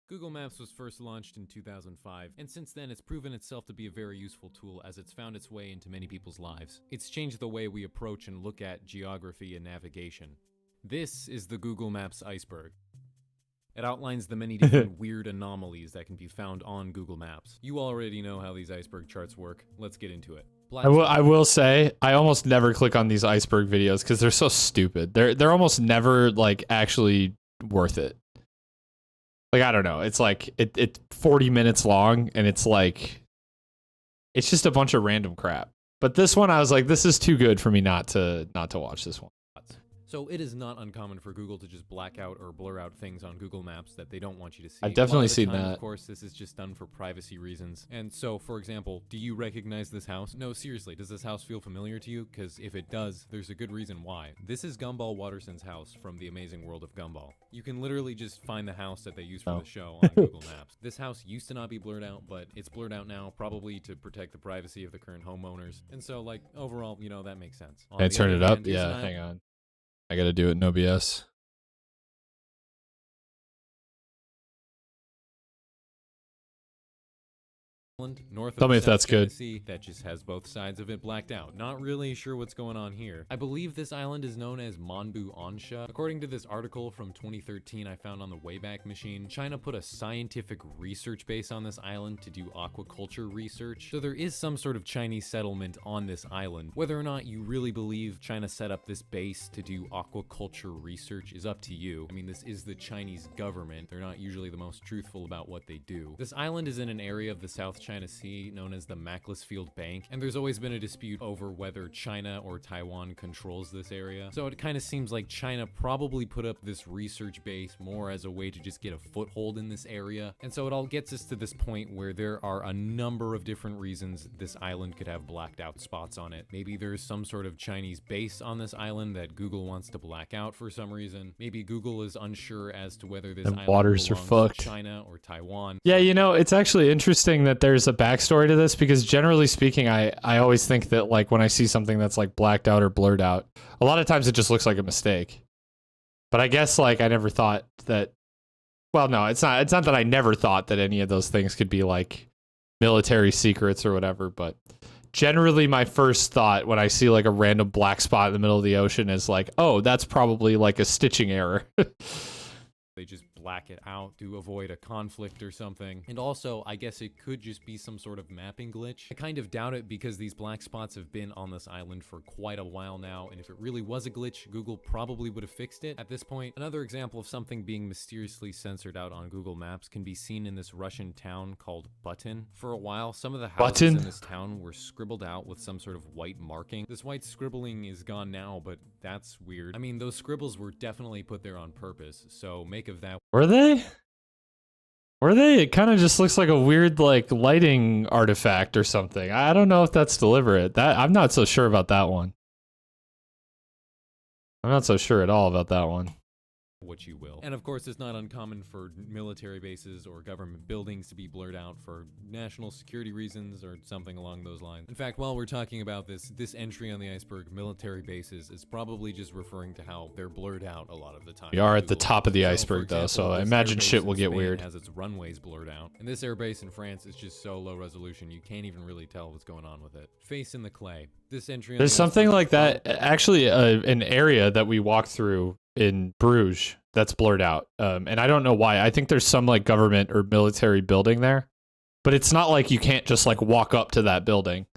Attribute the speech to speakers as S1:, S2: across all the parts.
S1: Google Maps was first launched in 2005, and since then it's proven itself to be a very useful tool as it's found its way into many people's lives. It's changed the way we approach and look at geography and navigation. This is the Google Maps Iceberg. It outlines the many different weird anomalies that can be found on Google Maps. You already know how these iceberg charts work. Let's get into it.
S2: I will say I almost never click on these iceberg videos because they're so stupid. They're almost never like actually worth it. Like, I don't know. It's like it's 40 minutes long and it's like it's just a bunch of random crap. But this one I was like, this is too good for me not to watch this one.
S1: So it is not uncommon for Google to just black out or blur out things on Google Maps that they don't want you to see.
S2: I've definitely seen that.
S1: Of course, this is just done for privacy reasons. And so, for example, do you recognize this house? No, seriously, does this house feel familiar to you? Because if it does, there's a good reason why. This is Gumball Watterson's house from The Amazing World of Gumball. You can literally just find the house that they use for the show on Google Maps. This house used to not be blurred out, but it's blurred out now, probably to protect the privacy of the current homeowners. And so, like, overall, you know, that makes sense.
S2: Can I turn it up? Yeah, hang on. I gotta do it in OBS.
S1: North
S2: Tell
S1: of
S2: me if that's good.
S1: That just has both sides of it blacked out. Not really sure what's going on here. I believe this island is known as Monbu Onsha. According to this article from 2013 I found on the Wayback Machine, China put a scientific research base on this island to do aquaculture research. So there is some sort of Chinese settlement on this island. Whether or not you really believe China set up this base to do aquaculture research is up to you. I mean, this is the Chinese government. They're not usually the most truthful about what they do. This island is in an area of the South China Sea known as the Macclesfield Bank, and there's always been a dispute over whether China or Taiwan controls this area. So it kind of seems like China probably put up this research base more as a way to just get a foothold in this area. And so it all gets us to this point where there are a number of different reasons this island could have blacked out spots on it. Maybe there's some sort of Chinese base on this island that Google wants to black out for some reason. Maybe Google is unsure as to whether this island
S2: waters are
S1: belongs
S2: fucked.
S1: to China or Taiwan.
S2: Yeah, you know, it's actually interesting that there's a backstory to this because generally speaking, I always think that like when I see something that's like blacked out or blurred out, a lot of times it just looks like a mistake. But I guess like I never thought that, well, no, it's not that I never thought that any of those things could be like military secrets or whatever, but generally my first thought when I see like a random black spot in the middle of the ocean is like, oh, that's probably like a stitching error.
S1: They just black it out to avoid a conflict or something. And also, I guess it could just be some sort of mapping glitch. I kind of doubt it because these black spots have been on this island for quite a while now, and if it really was a glitch, Google probably would have fixed it at this point. Another example of something being mysteriously censored out on Google Maps can be seen in this Russian town called Button. For a while, some of the houses in this town were scribbled out with some sort of white marking. This white scribbling is gone now, but that's weird. I mean, those scribbles were definitely put there on purpose, so make of that.
S2: Were they? It kind of just looks like a weird like lighting artifact or something. I don't know if that's deliberate. I'm not so sure about that one. I'm not so sure at all about that one.
S1: What you will. And of course, it's not uncommon for military bases or government buildings to be blurred out for national security reasons or something along those lines. In fact, while we're talking about this entry on the iceberg, military bases, is probably just referring to how they're blurred out a lot of the time.
S2: We are at the top of the iceberg though, so I imagine shit will get weird.
S1: Has its runways blurred out. And this airbase in France is just so low resolution you can't even really tell what's going on with it. Face in the clay. This entry.
S2: There's something like that. Actually, an area that we walked through in Bruges that's blurred out, and I don't know why. I think there's some like government or military building there, but it's not like you can't just like walk up to that building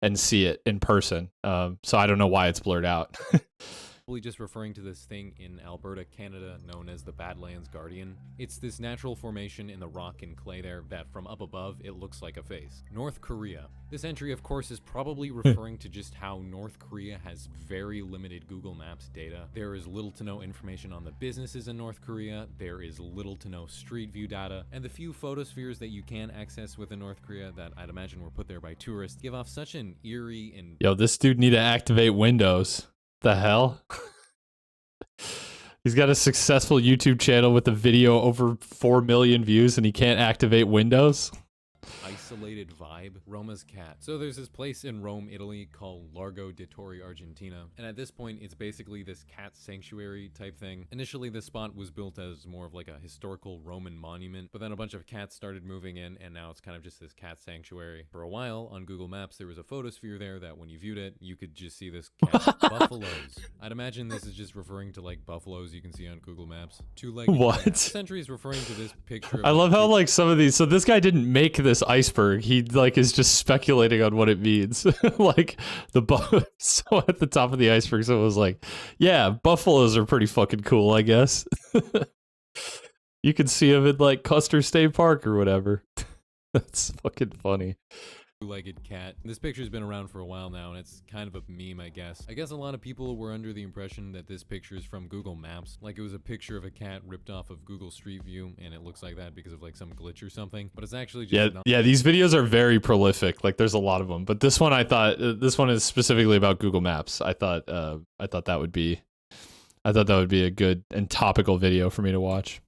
S2: and see it in person. So I don't know why it's blurred out.
S1: Just referring to this thing in Alberta, Canada, known as the Badlands Guardian. It's this natural formation in the rock and clay there that from up above, it looks like a face. North Korea. This entry, of course, is probably referring to just how North Korea has very limited Google Maps data. There is little to no information on the businesses in North Korea. There is little to no street view data. And the few photospheres that you can access within North Korea that I'd imagine were put there by tourists give off such an eerie and...
S2: Yo, this dude need to activate Windows. The hell? He's got a successful YouTube channel with a video over 4 million views and he can't activate Windows?
S1: isolated vibe. Roma's cat. So there's this place in Rome, Italy called Largo de Torre, Argentina. And at this point, it's basically this cat sanctuary type thing. Initially, this spot was built as more of like a historical Roman monument, but then a bunch of cats started moving in, and now it's kind of just this cat sanctuary. For a while, on Google Maps, there was a photosphere there that when you viewed it, you could just see this cat. Buffaloes. I'd imagine this is just referring to like buffaloes you can see on Google Maps. Two-legged
S2: What?
S1: cat. Century is referring to this picture of
S2: I love how like some of these. So this guy didn't make this iceberg. He like is just speculating on what it means. Like so at the top of the iceberg, so it was like, yeah, buffaloes are pretty fucking cool, I guess. You can see them in like Custer State Park or whatever. That's fucking funny.
S1: Two-legged cat. This picture's been around for a while now, and it's kind of a meme, I guess. I guess a lot of people were under the impression that this picture is from Google Maps, like it was a picture of a cat ripped off of Google Street View, and it looks like that because of like some glitch or something. But it's actually just
S2: yeah. These videos are very prolific. Like there's a lot of them, but this one I thought this one is specifically about Google Maps. I thought that would be a good and topical video for me to watch.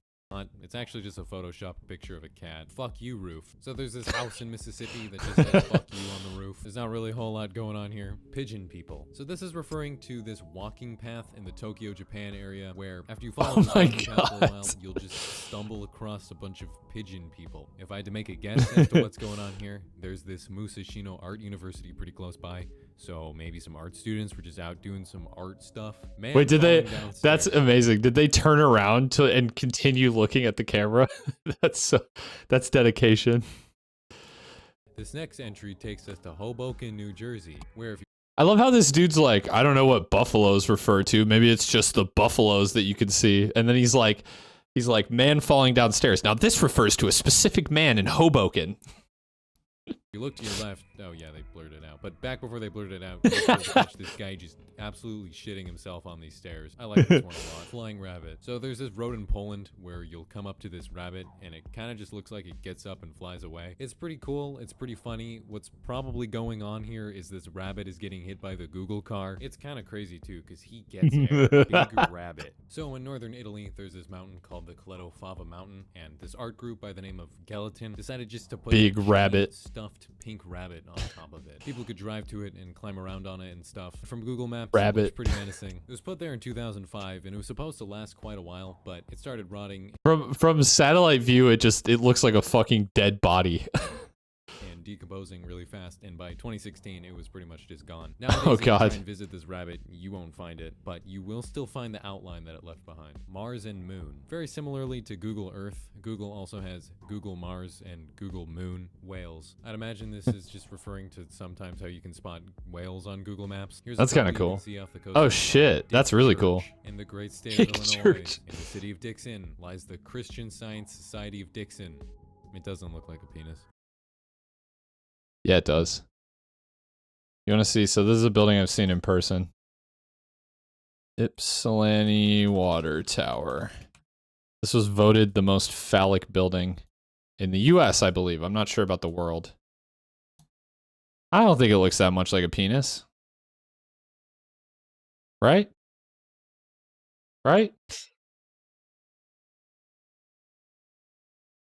S1: It's actually just a Photoshop picture of a cat. Fuck you, roof. So there's this house in Mississippi that just says fuck you on the roof. There's not really a whole lot going on here. Pigeon people. So this is referring to this walking path in the Tokyo, Japan area where after you follow this walking path for a while, you'll just stumble across a bunch of pigeon people. If I had to make a guess as to what's going on here, there's this Musashino Art University pretty close by. So maybe some art students were just out doing some art stuff. Man,
S2: wait, did they? That's amazing. Did they turn around and continue looking at the camera? That's dedication.
S1: This next entry takes us to Hoboken, New Jersey, where if you
S2: I love how this dude's like, I don't know what buffaloes refer to. Maybe it's just the buffaloes that you can see. And then he's like, man falling downstairs. Now this refers to a specific man in Hoboken.
S1: you look to your left, oh yeah, they blurred it out. But back before they blurred it out, you catch this guy just absolutely shitting himself on these stairs. I like this one a lot. Flying rabbit. So there's this road in Poland where you'll come up to this rabbit and it kind of just looks like it gets up and flies away. It's pretty cool. It's pretty funny. What's probably going on here is this rabbit is getting hit by the Google car. It's kind of crazy too because he gets there. Big rabbit. So in northern Italy, there's this mountain called the Coleto Fava Mountain, and this art group by the name of Gelatin decided just to put
S2: big rabbit
S1: stuffed pink rabbit on top of it. People could drive to it and climb around on it and stuff. From Google Maps,
S2: rabbit.
S1: It looks pretty menacing. It was put there in 2005 and it was supposed to last quite a while, but it started rotting.
S2: From satellite view, it looks like a fucking dead body.
S1: And decomposing really fast, and by 2016 it was pretty much just gone. Nowadays,
S2: oh
S1: if you
S2: god.
S1: try and visit this rabbit, you won't find it, but you will still find the outline that it left behind. Mars and Moon. Very similarly to Google Earth, Google also has Google Mars and Google Moon whales. I'd imagine this is just referring to sometimes how you can spot whales on Google Maps. Here's
S2: that's kind of cool. Oh shit, that's really cool.
S1: In the great state of Illinois, in the city of Dixon, lies the Christian Science Society of Dixon. It doesn't look like a penis.
S2: Yeah, it does. You want to see? So this is a building I've seen in person. Ypsilanti Water Tower. This was voted the most phallic building in the US, I believe. I'm not sure about the world. I don't think it looks that much like a penis. Right? Right?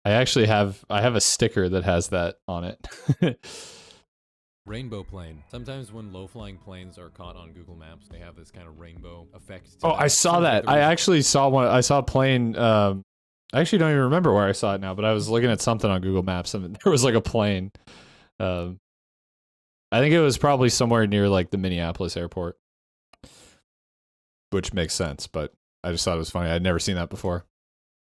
S2: I actually have a sticker that has that on it.
S1: Rainbow plane. Sometimes when low-flying planes are caught on Google Maps, they have this kind of rainbow effect.
S2: Oh, I saw that. I actually saw one. I saw a plane. I actually don't even remember where I saw it now, but I was looking at something on Google Maps and there was like a plane. I think it was probably somewhere near like the Minneapolis airport, which makes sense, but I just thought it was funny. I'd never seen that before.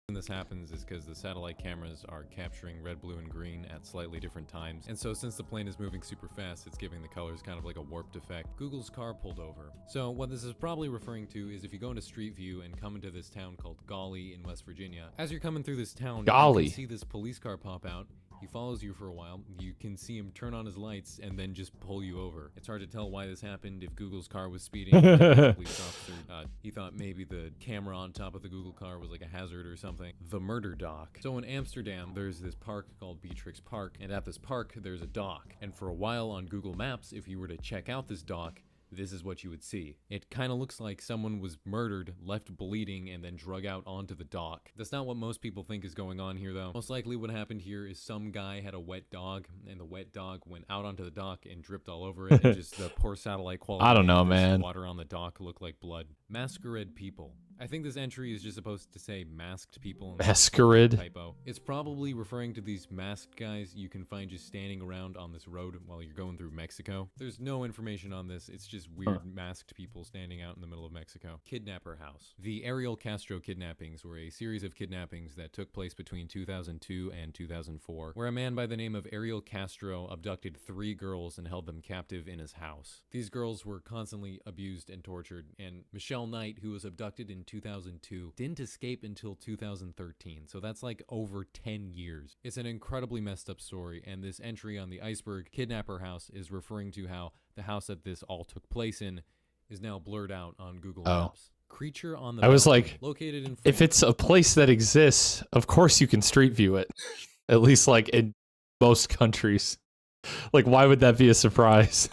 S1: When this happens is because the satellite cameras are capturing red, blue, and green at slightly different times. And so since the plane is moving super fast, it's giving the colors kind of like a warped effect. Google's car pulled over. So what this is probably referring to is if you go into Street View and come into this town called Golly in West Virginia, as you're coming through this town,
S2: Golly.
S1: you can see this police car pop out. He follows you for a while. You can see him turn on his lights and then just pull you over. It's hard to tell why this happened. If Google's car was speeding, the police officer, he thought maybe the camera on top of the Google car was like a hazard or something. The murder dock. So in Amsterdam, there's this park called Beatrix Park, and at this park, there's a dock. And for a while on Google Maps, if you were to check out this dock, this is what you would see. It kind of looks like someone was murdered, left bleeding, and then drug out onto the dock. That's not what most people think is going on here though. Most likely what happened here is some guy had a wet dog, and the wet dog went out onto the dock and dripped all over it, and just the poor satellite quality.
S2: I don't know,
S1: of this
S2: man.
S1: Water on the dock looked like blood. Masquerade people. I think this entry is just supposed to say masked people.
S2: Masquerade?
S1: Typo. It's probably referring to these masked guys you can find just standing around on this road while you're going through Mexico. There's no information on this. It's just weird masked people standing out in the middle of Mexico. Kidnapper house. The Ariel Castro kidnappings were a series of kidnappings that took place between 2002 and 2004, where a man by the name of Ariel Castro abducted 3 girls and held them captive in his house. These girls were constantly abused and tortured, and Michelle Knight, who was abducted in 2002, didn't escape until 2013, so that's like over 10 years. It's an incredibly messed up story, and this entry on the Iceberg Kidnapper house is referring to how the house that this all took place in is now blurred out on Google Maps. Creature on the
S2: I was
S1: balcony,
S2: like,
S1: located in
S2: if it's a place that exists, of course you can street view it. At least like in most countries. Like, why would that be a surprise?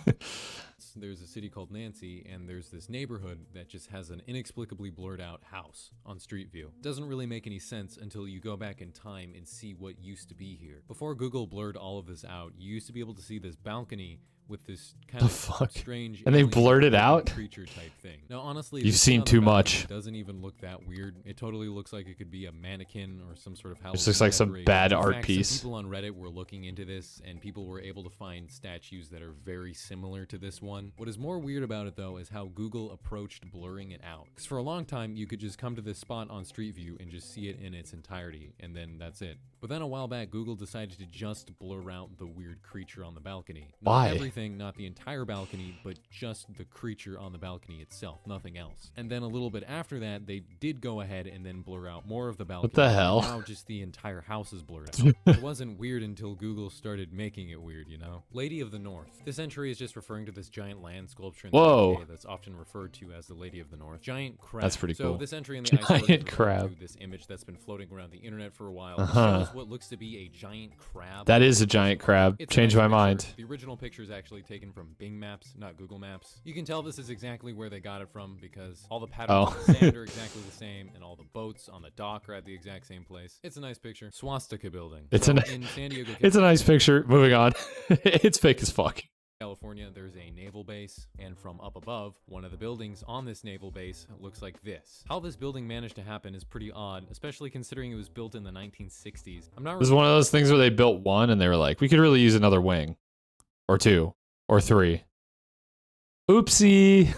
S1: There's a city called Nancy, and there's this neighborhood that just has an inexplicably blurred out house on Street View. Doesn't really make any sense until you go back in time and see what used to be here. Before Google blurred all of this out, you used to be able to see this balcony with this kind of strange,
S2: and they blurred it out?
S1: Creature type thing. Now, honestly,
S2: You've seen too much.
S1: It doesn't even look that weird. It totally looks like it could be a mannequin or some sort of Halloween.
S2: This looks like some bad art piece.
S1: Some people on Reddit were looking into this, and people were able to find statues that are very similar to this one. What is more weird about it though is how Google approached blurring it out. Because for a long time, you could just come to this spot on Street View and just see it in its entirety, and then that's it. But then a while back, Google decided to just blur out the weird creature on the balcony.
S2: Why?
S1: Not everything, not the entire balcony, but just the creature on the balcony itself, nothing else. And then a little bit after that, they did go ahead and then blur out more of the balcony.
S2: What the hell?
S1: Now just the entire house is blurred out. It wasn't weird until Google started making it weird, you know? Lady of the North. This entry is just referring to this giant land sculpture in the UK that's often referred to as the Lady of the North. Giant crab.
S2: That's pretty cool.
S1: So this entry in the Iceberg
S2: Giant crab.
S1: this image that's been floating around the internet for a while. It shows what looks to be a giant crab.
S2: That is a giant crab. Changed my mind.
S1: The original picture is actually taken from Bing Maps, not Google Maps. You can tell this is exactly where they got it from because all the patterns of the sand are exactly the same, and all the boats on the dock are at the exact same place. It's a nice picture. Swastika building.
S2: It's
S1: in San Diego,
S2: it's a nice picture. Moving on. It's fake as fuck.
S1: California, there's a naval base, and from up above, one of the buildings on this naval base looks like this. How this building managed to happen is pretty odd, especially considering it was built in the 1960s.
S2: This is one of those things where they built one and they were like, we could really use another wing. Or 2. Or 3. Oopsie.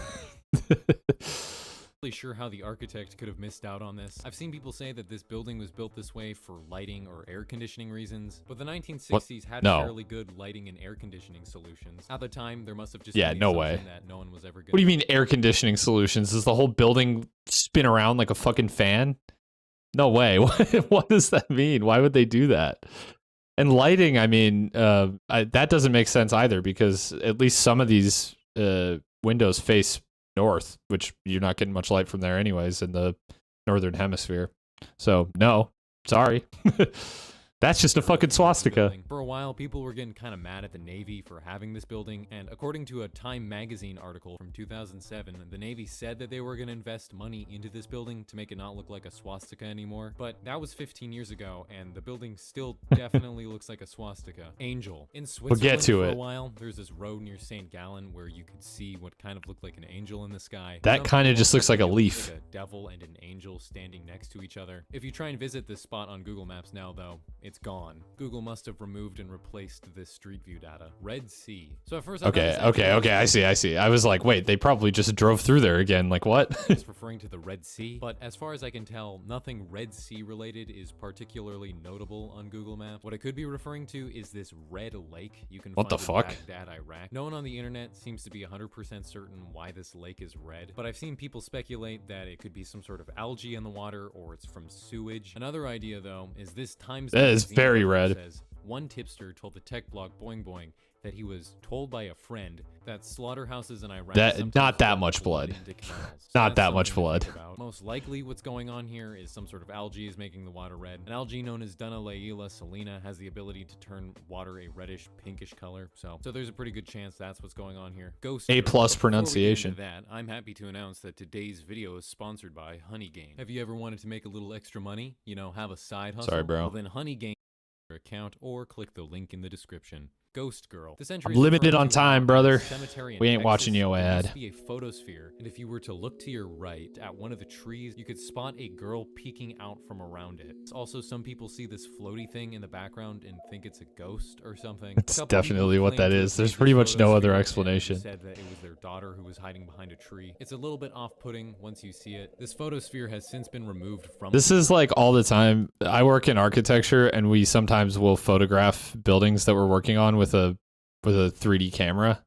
S1: Sure how the architect could have missed out on this. I've seen people say that this building was built this way for lighting or air conditioning reasons, but the 1960s had fairly good lighting and air conditioning solutions. At the time, there must have just been
S2: no way.
S1: That no one was ever gonna.
S2: What do you mean air conditioning solutions? Does the whole building spin around like a fucking fan? No way. What does that mean? Why would they do that? And lighting, I mean, that doesn't make sense either because at least some of these windows face north, which you're not getting much light from there anyways in the northern hemisphere. So no, sorry. That's just a fucking swastika.
S1: For a while, people were getting kind of mad at the Navy for having this building, and according to a Time magazine article from 2007, the Navy said that they were going to invest money into this building to make it not look like a swastika anymore, but that was 15 years ago, and the building still definitely looks like a swastika. Angel. In Switzerland,
S2: we'll get to
S1: for
S2: it.
S1: A while, there's this road near St. Gallen where you could see what kind of looked like an angel in the sky.
S2: That kind of just looks like a leaf.
S1: Like a devil and an angel standing next to each other. If you try and visit this spot on Google Maps now, though, it's gone. Google must have removed and replaced this Street View data. Red Sea. So at first,
S2: okay, I see. I was like, wait, they probably just drove through there again. Like what?
S1: It's referring to the Red Sea, but as far as I can tell, nothing Red Sea related is particularly notable on Google Maps. What it could be referring to is this red lake you can find in Baghdad, Iraq. No one on the internet seems to be 100% certain why this lake is red, but I've seen people speculate that it could be some sort of algae in the water or it's from sewage. Another idea though is this Times
S2: that is very red.
S1: Says One tipster told the tech blog Boing Boing that he was told by a friend that slaughterhouses in Iraq
S2: Not that much blood. Not that much blood.
S1: Most likely what's going on here is some sort of algae is making the water red. An algae known as Dunalaila salina has the ability to turn water a reddish pinkish color. So there's a pretty good chance that's what's going on here. Ghost
S2: A+
S1: Girl.
S2: pronunciation.
S1: Before we get into that, I'm happy to announce that today's video is sponsored by Honey Game. Have you ever wanted to make a little extra money? You know, have a side hustle?
S2: Sorry, bro.
S1: Well, then Honey Game account or click the link in the description. Ghost Girl. This entry
S2: I'm limited on time, brother. We ain't watching your ad.
S1: Be a photosphere, and if you were to look to your right at one of the trees, you could spot a girl peeking out from around it. Also, some people see this floaty thing in the background and think it's a ghost or something.
S2: That's definitely what that is. There's pretty much no other explanation.
S1: Said that it was their daughter who was hiding behind a tree. It's a little bit off-putting once you see it. This photosphere has since been removed from.
S2: This is like all the time. I work in architecture, and we sometimes will photograph buildings that we're working on with a 3D camera,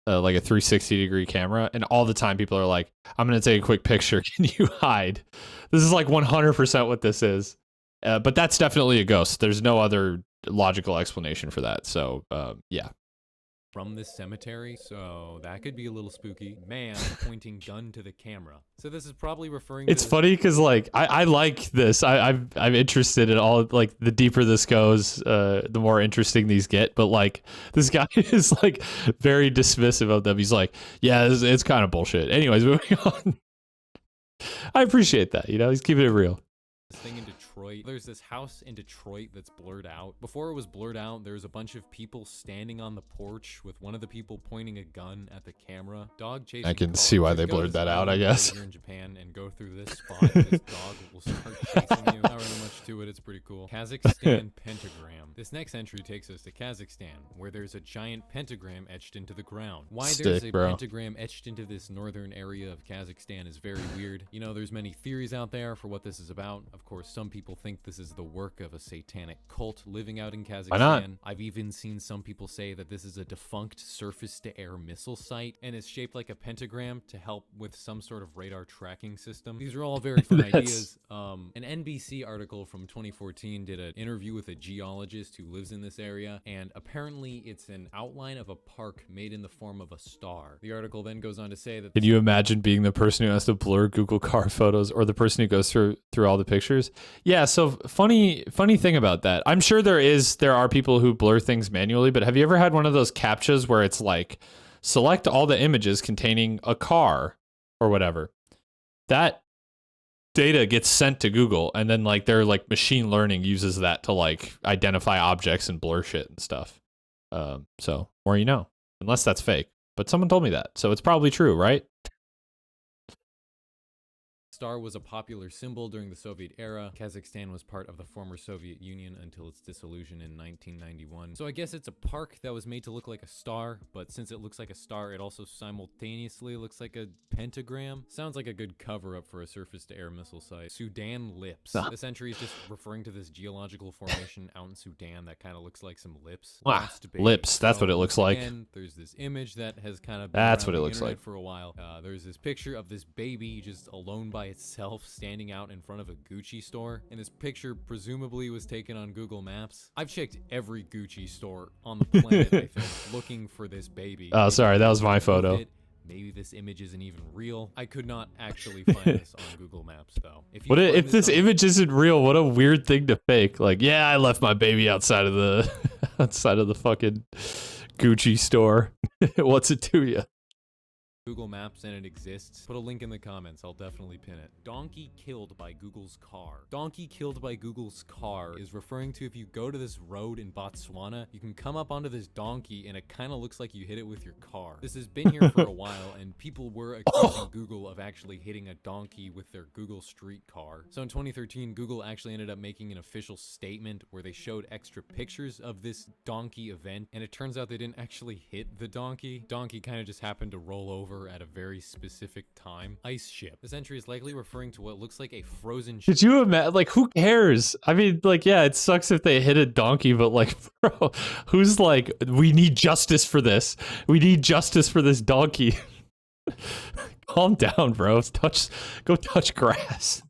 S2: like a 360-degree camera, and all the time people are like, I'm gonna take a quick picture, can you hide? This is like 100% what this is, but that's definitely a ghost. There's no other logical explanation for that. So yeah,
S1: from this cemetery, so that could be a little spooky. Man pointing gun to the camera. So this is probably referring to...
S2: It's funny because like I like this. I'm interested in all, like, the deeper this goes, the more interesting these get. But like this guy is like very dismissive of them. He's like, yeah, it's kind of bullshit. Anyways, moving on. I appreciate that. You know, he's keeping it real.
S1: This thing in Detroit. There's this house in Detroit that's blurred out. Before it was blurred out, there's a bunch of people standing on the porch with one of the people pointing a gun at the camera. Dog chasing.
S2: I can
S1: car.
S2: see why
S1: Just
S2: they
S1: go to
S2: blurred
S1: this
S2: that out, I
S1: island
S2: guess.
S1: Here in Japan and go through this spot. This dog will start chasing you. Not really much to it. It's pretty cool. Kazakhstan pentagram. This next entry takes us to Kazakhstan, where there's a giant pentagram etched into the ground. Why there's a pentagram etched into this northern area of Kazakhstan is very weird. You know, there's many theories out there for what this is about. Of course, some people think this is the work of a satanic cult living out in Kazakhstan.
S2: Why not?
S1: I've even seen some people say that this is a defunct surface-to-air missile site and is shaped like a pentagram to help with some sort of radar tracking system. These are all very fun ideas. An NBC article from 2014 did an interview with a geologist who lives in this area, and apparently it's an outline of a park made in the form of a star. The article then goes on to say that...
S2: Can you imagine being the person who has to blur Google car photos, or the person who goes through all the pictures? Yeah, so funny thing about that. I'm sure there are people who blur things manually, but have you ever had one of those CAPTCHAs where it's like, select all the images containing a car or whatever? That data gets sent to Google, and then like their like machine learning uses that to like identify objects and blur shit and stuff. So more you know, unless that's fake. But someone told me that, so it's probably true, right?
S1: Star was a popular symbol during the Soviet era. Kazakhstan was part of the former Soviet Union until its dissolution in 1991. So I guess it's a park that was made to look like a star, but since it looks like a star, it also simultaneously looks like a pentagram. Sounds like a good cover-up for a surface-to-air missile site. Sudan lips. This entry is just referring to this geological formation out in Sudan that kind of looks like some lips.
S2: Lips, that's what it looks like.
S1: And there's this image that has kind of been
S2: that's
S1: around
S2: what it
S1: the
S2: looks
S1: internet
S2: like
S1: for a while. There's this picture of this baby just alone by itself standing out in front of a Gucci store, and this picture presumably was taken on Google Maps. I've checked every Gucci store on the planet, I think, looking for this baby.
S2: Oh, sorry, that was my photo.
S1: Maybe this image isn't even real. I could not actually find this on Google Maps, though.
S2: If this image isn't real, what a weird thing to fake. Like, yeah, I left my baby outside of the fucking Gucci store. What's it to you?
S1: Google Maps and it exists, put a link in the comments. I'll definitely pin it. Donkey killed by Google's car. Donkey killed by Google's car is referring to if you go to this road in Botswana, you can come up onto this donkey and it kind of looks like you hit it with your car. This has been here for a while, and people were accusing Google of actually hitting a donkey with their Google Street car. So in 2013, Google actually ended up making an official statement where they showed extra pictures of this donkey event, and it turns out they didn't actually hit the donkey. Donkey kind of just happened to roll over at a very specific time. Ice ship. This entry is likely referring to what looks like a frozen ship.
S2: Did you imagine? Like, who cares? I mean, like, yeah, it sucks if they hit a donkey, but like, bro, who's like, we need justice for this. We need justice for this donkey. Calm down, bro. Go touch grass.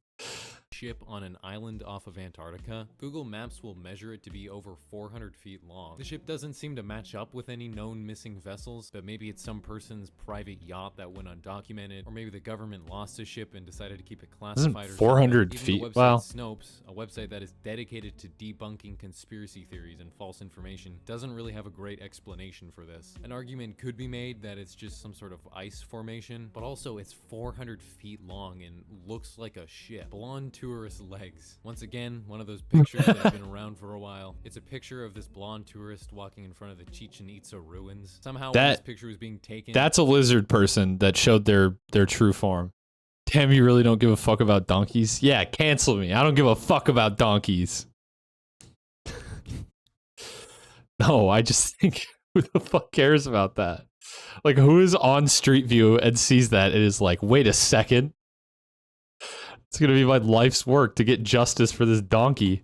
S1: ship on an island off of Antarctica, Google Maps will measure it to be over 400 feet long. The ship doesn't seem to match up with any known missing vessels, but maybe it's some person's private yacht that went undocumented, or maybe the government lost a ship and decided to keep it classified.
S2: Isn't 400
S1: even
S2: feet?
S1: The website
S2: Well,
S1: Snopes, a website that is dedicated to debunking conspiracy theories and false information, doesn't really have a great explanation for this. An argument could be made that it's just some sort of ice formation, but also it's 400 feet long and looks like a ship. Blonde tourist legs. Once again, one of those pictures that have been around for a while. It's a picture of this blonde tourist walking in front of the Chichen Itza ruins. Somehow when this picture was being taken,
S2: that's a lizard person that showed their true form. Damn, you really don't give a fuck about donkeys? Yeah, cancel me. I don't give a fuck about donkeys. No, I just think, who the fuck cares about that? Like, who is on Street View and sees that and is like, wait a second. It's gonna be my life's work to get justice for this donkey.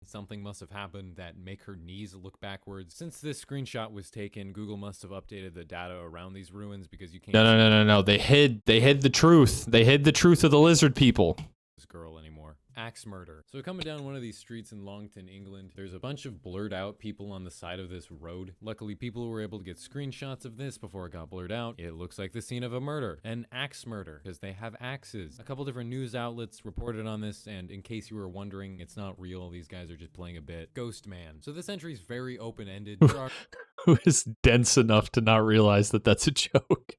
S1: Something must have happened that make her knees look backwards. Since this screenshot was taken, Google must have updated the data around these ruins because you can't.
S2: No. They hid the truth. They hid the truth of the lizard people.
S1: This girl anymore. Axe murder. So coming down one of these streets in Longton, England, there's a bunch of blurred out people on the side of this road. Luckily, people were able to get screenshots of this before it got blurred out. It looks like the scene of a murder, an axe murder, because they have axes. A couple different news outlets reported on this, and in case you were wondering, it's not real. These guys are just playing a bit. Ghost Man. So this entry is very open-ended.
S2: Who is dense enough to not realize that that's a joke?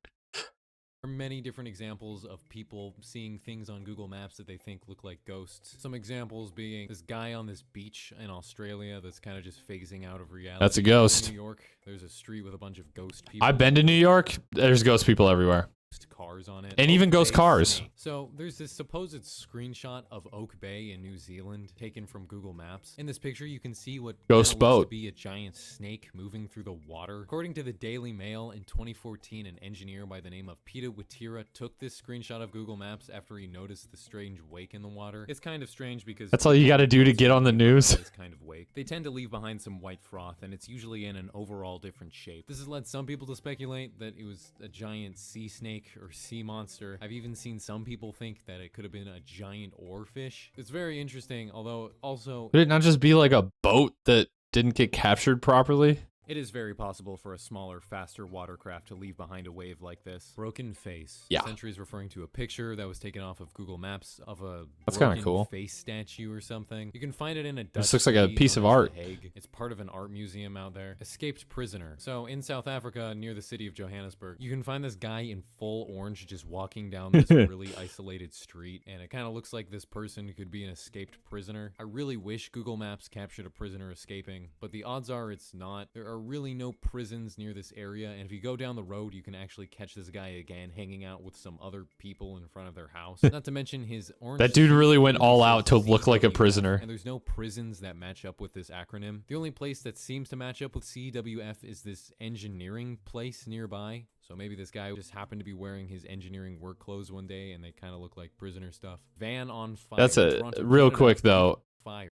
S1: There are many different examples of people seeing things on Google Maps that they think look like ghosts. Some examples being this guy on this beach in Australia that's kind of just phasing out of reality.
S2: That's a ghost.
S1: In New York, there's a street with a bunch of ghost people.
S2: I've been to New York. There's ghost people everywhere.
S1: Cars on it.
S2: And even ghost cars.
S1: So there's this supposed screenshot of Oak Bay in New Zealand taken from Google Maps. In this picture, you can see what
S2: ghost boat
S1: looks to be a giant snake moving through the water. According to the Daily Mail, in 2014, an engineer by the name of Peter Watira took this screenshot of Google Maps after he noticed the strange wake in the water. It's kind of strange because
S2: that's all you got to do to get on the news.
S1: This kind of wake. They tend to leave behind some white froth, and it's usually in an overall different shape. This has led some people to speculate that it was a giant sea snake or sea monster. I've even seen some people think that it could have been a giant oarfish. It's very interesting, although also...
S2: Could it not just be like a boat that didn't get captured properly?
S1: It is very possible for a smaller, faster watercraft to leave behind a wave like this. Broken face.
S2: Yeah.
S1: This entry is referring to a picture that was taken off of Google Maps of a
S2: That's kind of cool.
S1: face statue or something. You can find it in a Dutch
S2: This looks like a piece of art.
S1: Hague. It's part of an art museum out there. Escaped prisoner. So in South Africa, near the city of Johannesburg, you can find this guy in full orange just walking down this really isolated street, and it kind of looks like this person could be an escaped prisoner. I really wish Google Maps captured a prisoner escaping, but the odds are it's not. There are really no prisons near this area, and if you go down the road, you can actually catch this guy again hanging out with some other people in front of their house. Not to mention his orange...
S2: That dude really went all out to look like a prisoner.
S1: And there's no prisons that match up with this acronym. The only place that seems to match up with CWF is this engineering place nearby. So maybe this guy just happened to be wearing his engineering work clothes one day, and they kind of look like prisoner stuff. Van on fire.
S2: That's a
S1: Toronto,
S2: real
S1: Canada,
S2: quick though.
S1: Fire.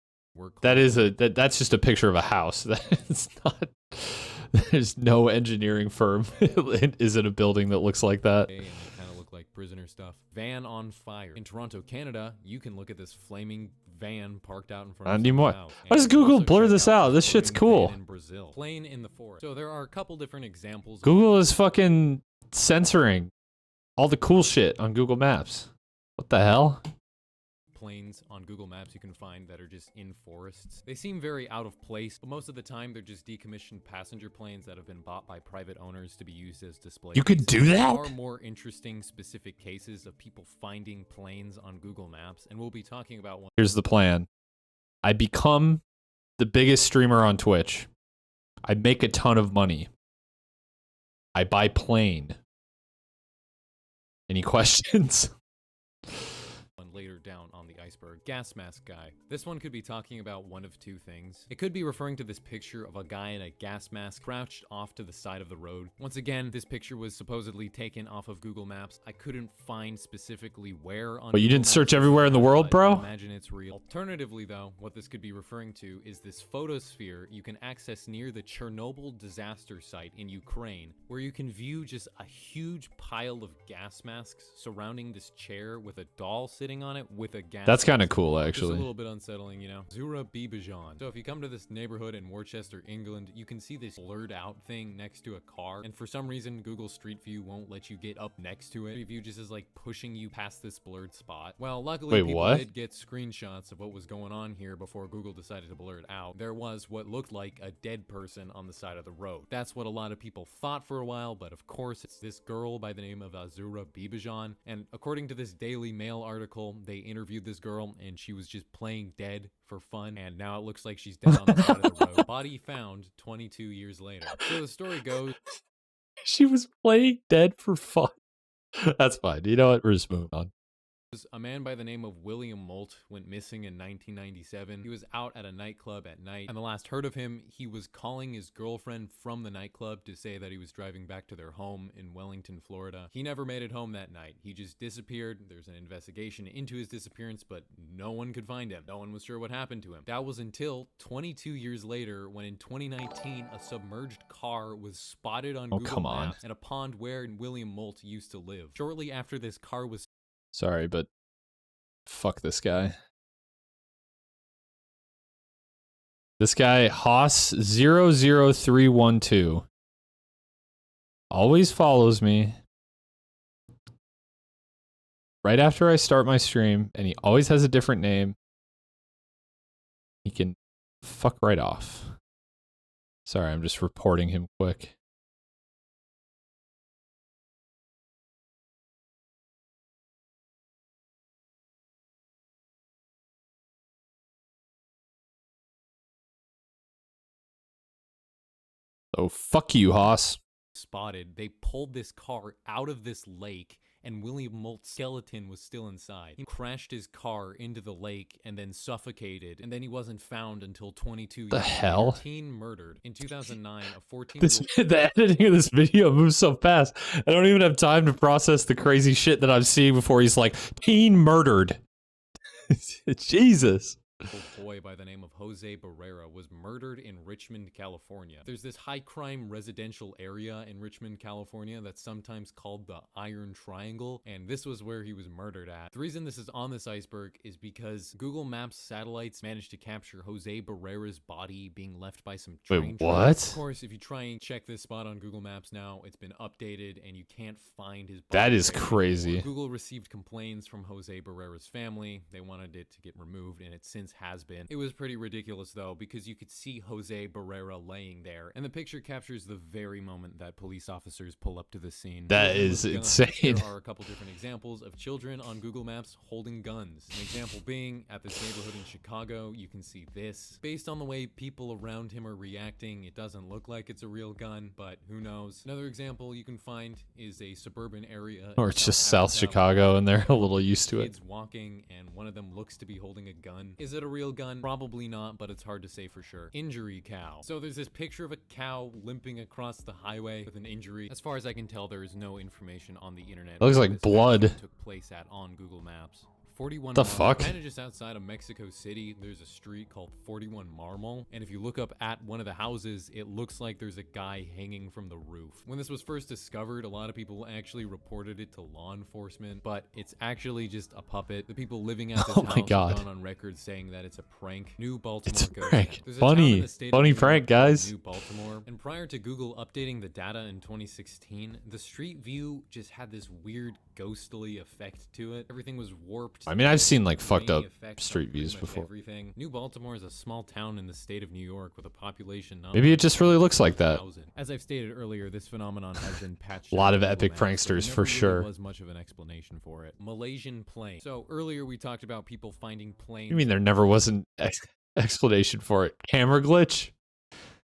S2: That is that's just a picture of a house. That's not. There's no engineering firm is in a building that looks like that.
S1: And they kind of look like prisoner stuff. Van on fire. In Toronto, Canada, you can look at this flaming van parked out in front of
S2: more.
S1: house.
S2: Why does Google blur this out? This shit's cool.
S1: In Brazil. Plane in the forest. So there are a couple different examples.
S2: Google is fucking censoring all the cool shit on Google Maps. What the hell?
S1: Planes on Google Maps you can find that are just in forests. They seem very out of place, but most of the time they're just decommissioned passenger planes that have been bought by private owners to be used as display.
S2: You could do that?
S1: There are more interesting specific cases of people finding planes on Google Maps, and we'll be talking about one.
S2: Here's the plan. I become the biggest streamer on Twitch. I make a ton of money. I buy plane. Any questions?
S1: Later down on the iceberg. Gas mask guy. This one could be talking about one of two things. It could be referring to this picture of a guy in a gas mask crouched off to the side of the road. Once again, this picture was supposedly taken off of Google Maps. I couldn't find specifically where on
S2: But you
S1: Google
S2: didn't
S1: Maps
S2: search everywhere in the world, bro?
S1: I imagine it's real. Alternatively though, what this could be referring to is this photosphere you can access near the Chernobyl disaster site in Ukraine, where you can view just a huge pile of gas masks surrounding this chair with a doll sitting on it with a gas
S2: That's kind of cool,
S1: Just a
S2: actually.
S1: little bit unsettling, you know. Zura Bibajan. So if you come to this neighborhood in Worcester, England, you can see this blurred out thing next to a car. And for some reason, Google Street View won't let you get up next to it. Street View just is like pushing you past this blurred spot. Well, luckily people did get screenshots of what was going on here before Google decided to blur it out. There was what looked like a dead person on the side of the road. That's what a lot of people thought for a while, but of course it's this girl by the name of Azura Bibajan. And according to this Daily Mail article, they interviewed this girl and she was just playing dead for fun, and now it looks like she's dead on the side of the road. Body found 22 years later. So the story goes,
S2: she was playing dead for fun. That's fine. You know what? We're just moving on.
S1: a man by the name of William Molt went missing in 1997. He was out at a nightclub at night, and the last heard of him, he was calling his girlfriend from the nightclub to say that he was driving back to their home in Wellington, Florida. He never made it home that night. He just disappeared. There's an investigation into his disappearance, but no one could find him. No one was sure what happened to him. That was until 22 years later, when in 2019, a submerged car was spotted on Google Maps in a pond where William Molt used to live. Shortly after this car was
S2: Sorry, but fuck this guy. This guy, Haas00312, always follows me right after I start my stream, and he always has a different name. He can fuck right off. Sorry, I'm just reporting him quick. Oh, fuck you, Haas.
S1: Spotted, they pulled this car out of this lake, and William Molt's skeleton was still inside. He crashed his car into the lake and then suffocated, and then he wasn't found until 22 years
S2: The hell?
S1: later. Teen murdered. In 2009, a 14
S2: The editing of this video moves so fast. I don't even have time to process the crazy shit that I'm seeing before he's like, teen murdered. Jesus.
S1: boy by the name of Jose Barrera was murdered in Richmond, California. There's this high crime residential area in Richmond, California that's sometimes called the Iron Triangle, and this was where he was murdered at. The reason this is on this iceberg is because Google Maps satellites managed to capture Jose Barrera's body being left by some train
S2: Wait, what?
S1: Of course, if you try and check this spot on Google Maps now, it's been updated and you can't find his body.
S2: That is
S1: there
S2: crazy.
S1: anymore. Google received complaints from Jose Barrera's family. They wanted it to get removed, and it since has been. It was pretty ridiculous though, because you could see Jose Barrera laying there, and the picture captures the very moment that police officers pull up to the scene.
S2: That is insane.
S1: There are a couple different examples of children on Google Maps holding guns. An example being at this neighborhood in Chicago, you can see this. Based on the way people around him are reacting, it doesn't look like it's a real gun, but who knows. Another example you can find is a suburban area,
S2: or it's just South Chicago and they're a little used to it.
S1: Kids walking and one of them looks to be holding a gun. Is it a real gun? Probably not, but it's hard to say for sure. Injury cow. So there's this picture of a cow limping across the highway with an injury. As far as I can tell, there is no information on the internet.
S2: It looks like blood.
S1: Took place at on Google Maps. 41
S2: The
S1: Marmol.
S2: fuck?
S1: Kind of just outside of Mexico City, there's a street called 41 Marmol, and if you look up at one of the houses, it looks like there's a guy hanging from the roof. When this was first discovered, a lot of people actually reported it to law enforcement, but it's actually just a puppet. The people living at this house have gone on record saying that it's a prank. New Baltimore.
S2: It's a prank.
S1: There's a town in the state of
S2: Funny
S1: New York
S2: prank,
S1: called
S2: guys.
S1: New Baltimore. And prior to Google updating the data in 2016, the street view just had this weird ghostly effect to it. Everything was warped.
S2: I mean, I've seen like fucked up
S1: effects
S2: street
S1: on
S2: views
S1: pretty much
S2: before.
S1: Everything. New Baltimore is a small town in the state of New York with a population not
S2: Maybe it just really looks like that.
S1: As I've stated earlier, this phenomenon has been patched.
S2: A lot
S1: out
S2: of
S1: on
S2: epic
S1: Google Maps, so
S2: pranksters
S1: there
S2: for
S1: never
S2: sure.
S1: really was much of an explanation for it. Malaysian plane. So earlier we talked about people finding planes.
S2: You mean there never was an explanation for it? Camera glitch?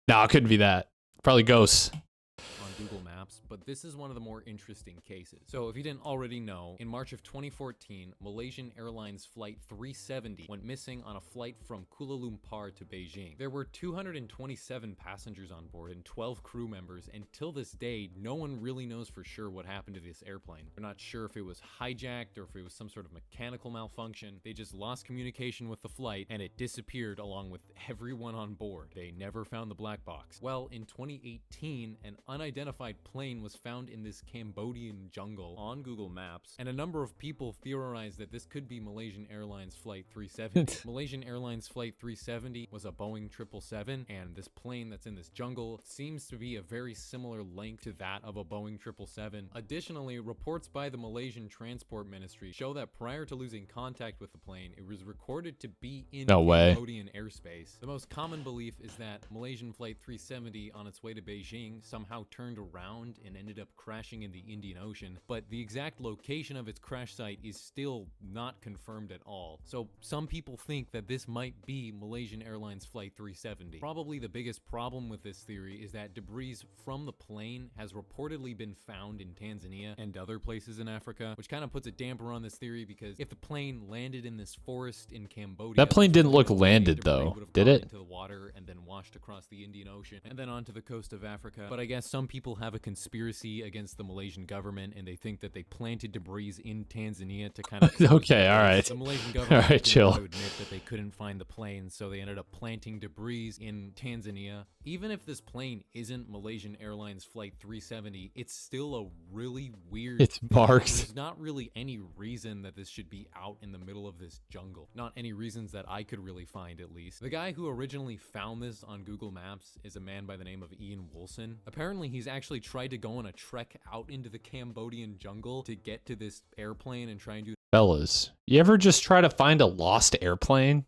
S2: No, it couldn't be that. Probably ghosts.
S1: On Google Maps, but this is one of the more interesting cases. So if you didn't already know, in March of 2014, Malaysian Airlines Flight 370 went missing on a flight from Kuala Lumpur to Beijing. There were 227 passengers on board and 12 crew members, and till this day, no one really knows for sure what happened to this airplane. They're not sure if it was hijacked or if it was some sort of mechanical malfunction. They just lost communication with the flight and it disappeared along with everyone on board. They never found the black box. Well, in 2018, an unidentified plane was found in this Cambodian jungle on Google Maps, and a number of people theorized that this could be Malaysian Airlines Flight 370. Malaysian Airlines Flight 370 was a Boeing 777, and this plane that's in this jungle seems to be a very similar length to that of a Boeing 777. Additionally, reports by the Malaysian Transport Ministry show that prior to losing contact with the plane, it was recorded to be in Cambodian airspace. The most common belief is that Malaysian Flight 370 on its way to Beijing somehow turned around and ended up crashing in the Indian Ocean, but the exact location of its crash site is still not confirmed at all. So some people think that this might be Malaysian Airlines Flight 370. Probably the biggest problem with this theory is that debris from the plane has reportedly been found in Tanzania and other places in Africa, which kind of puts a damper on this theory, because if the plane landed in this forest in Cambodia,
S2: that plane didn't look landed though, did it?
S1: Into the water and then washed across the Indian Ocean and then onto the coast of Africa. But I guess some people have a conspiracy against the Malaysian government, and they think that they planted debris in Tanzania to kind of
S2: okay, all right.
S1: The Malaysian government
S2: all right, chill.
S1: admit that they couldn't find the plane, so they ended up planting debris in Tanzania. Even if this plane isn't Malaysian Airlines Flight 370, it's still a really weird.
S2: It's marked.
S1: There's not really any reason that this should be out in the middle of this jungle. Not any reasons that I could really find, at least. The guy who originally found this on Google Maps is a man by the name of Ian Wilson. Apparently, he's actually tried to go on a trek out into the Cambodian jungle to get to this airplane and try and do.
S2: Fellas, you ever just try to find a lost airplane?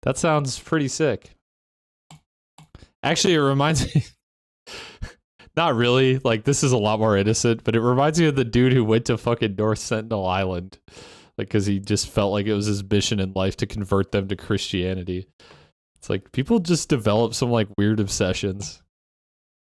S2: That sounds pretty sick. Actually, it reminds me. Not really. Like, this is a lot more innocent, but it reminds me of the dude who went to fucking North Sentinel Island. Like, because he just felt like it was his mission in life to convert them to Christianity. It's like, people just develop some, like, weird obsessions.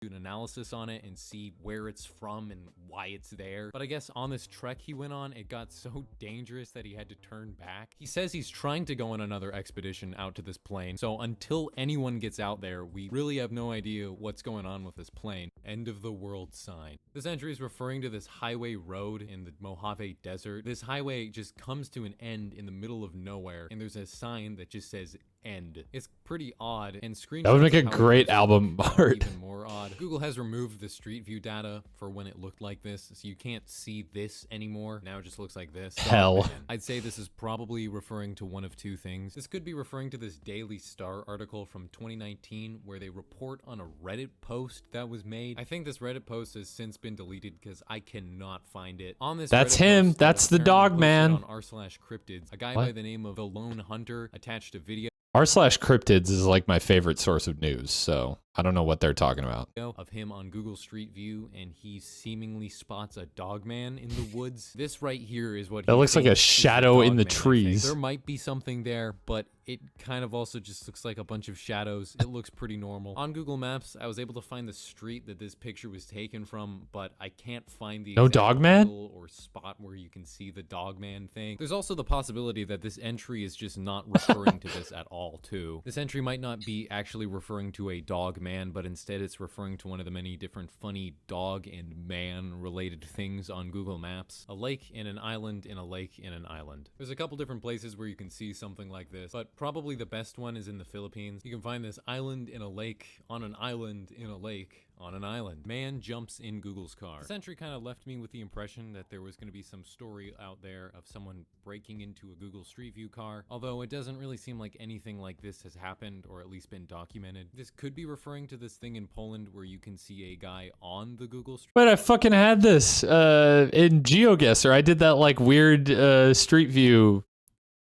S1: Do an analysis on it and see where it's from and why it's there. But I guess on this trek he went on, it got so dangerous that he had to turn back. He says he's trying to go on another expedition out to this plane, so until anyone gets out there, we really have no idea what's going on with this plane. End of the world sign. This entry is referring to this highway road in the Mojave desert. This highway just comes to an end in the middle of nowhere, and there's a sign that just says end. It's pretty odd, and screenshots
S2: that would make a great album art.
S1: Even more odd. Google has removed the street view data for when it looked like this, so you can't see this anymore. Now it just looks like this.
S2: Hell.
S1: I'd say this is probably referring to one of two things. This could be referring to this Daily Star article from 2019 where they report on a Reddit post that was made. I think this Reddit post has since been deleted because I cannot find it. On this
S2: That's
S1: Reddit
S2: him.
S1: post,
S2: That's the dog man.
S1: on r/cryptids, a guy by the name of The Lone Hunter attached a video
S2: r/cryptids is like my favorite source of news, so I don't know what they're talking about.
S1: Of him on Google Street View, and he seemingly spots a dog man in the woods. This right here is what
S2: that looks like a shadow in the trees.
S1: There might be something there, but it kind of also just looks like a bunch of shadows. It looks pretty normal. On Google Maps, I was able to find the street that this picture was taken from, but I can't find the
S2: no dog man
S1: or spot where you can see the dog man thing. There's also the possibility that this entry is just not referring to this at all, too. This entry might not be actually referring to a dog man, but instead it's referring to one of the many different funny dog and man related things on Google Maps. A lake in an island in a lake in an island. There's a couple different places where you can see something like this, but probably the best one is in the Philippines. You can find this island in a lake on an island in a lake on an island. Man jumps in Google's car. This entry kind of left me with the impression that there was going to be some story out there of someone breaking into a Google Street View car, although it doesn't really seem like anything like this has happened or at least been documented. This could be referring to this thing in Poland where you can see a guy on the Google Street.
S2: Wait, I fucking had this in GeoGuessr. I did that like weird Street View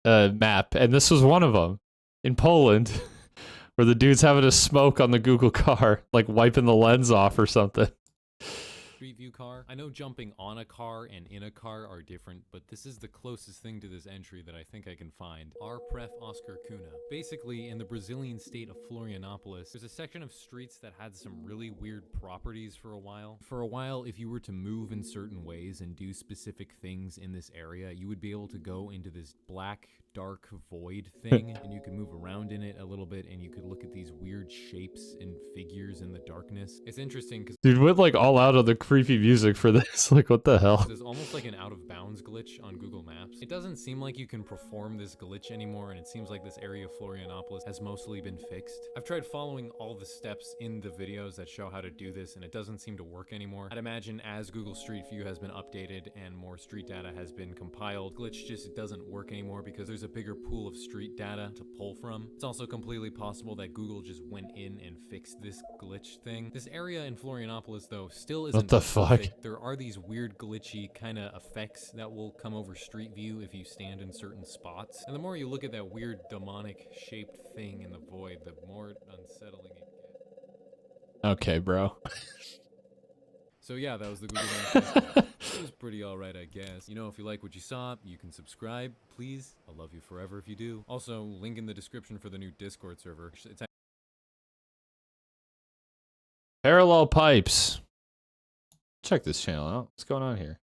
S2: map, and this was one of them in Poland. Where the dude's having a smoke on the Google car, like wiping the lens off or something.
S1: Street View car. I know jumping on a car and in a car are different, but this is the closest thing to this entry that I think I can find. R. Oscar Cunha. Basically, in the Brazilian state of Florianopolis, there's a section of streets that had some really weird properties for a while. For a while, if you were to move in certain ways and do specific things in this area, you would be able to go into this black dark void thing, and you can move around in it a little bit, and you could look at these weird shapes and figures in the darkness. It's interesting because
S2: Dude went like all out on the creepy music for this. Like, what the hell?
S1: there's almost like an out of bounds glitch on Google Maps. It doesn't seem like you can perform this glitch anymore, and it seems like this area of Florianopolis has mostly been fixed. I've tried following all the steps in the videos that show how to do this, and it doesn't seem to work anymore. I'd imagine as Google Street View has been updated and more street data has been compiled, glitch just doesn't work anymore because there's a bigger pool of street data to pull from. It's also completely possible that Google just went in and fixed this glitch thing. This area in Florianopolis, though, still isn't
S2: What the fuck?
S1: perfect. There are these weird glitchy kind of effects that will come over Street View if you stand in certain spots. And the more you look at that weird demonic shaped thing in the void, the more unsettling it gets.
S2: Okay, bro.
S1: So yeah, that was the Google Maps. It was pretty alright, I guess. You know, if you like what you saw, you can subscribe, please. I'll love you forever if you do. Also, link in the description for the new Discord server. It's
S2: Parallel pipes. Check this channel out. What's going on here?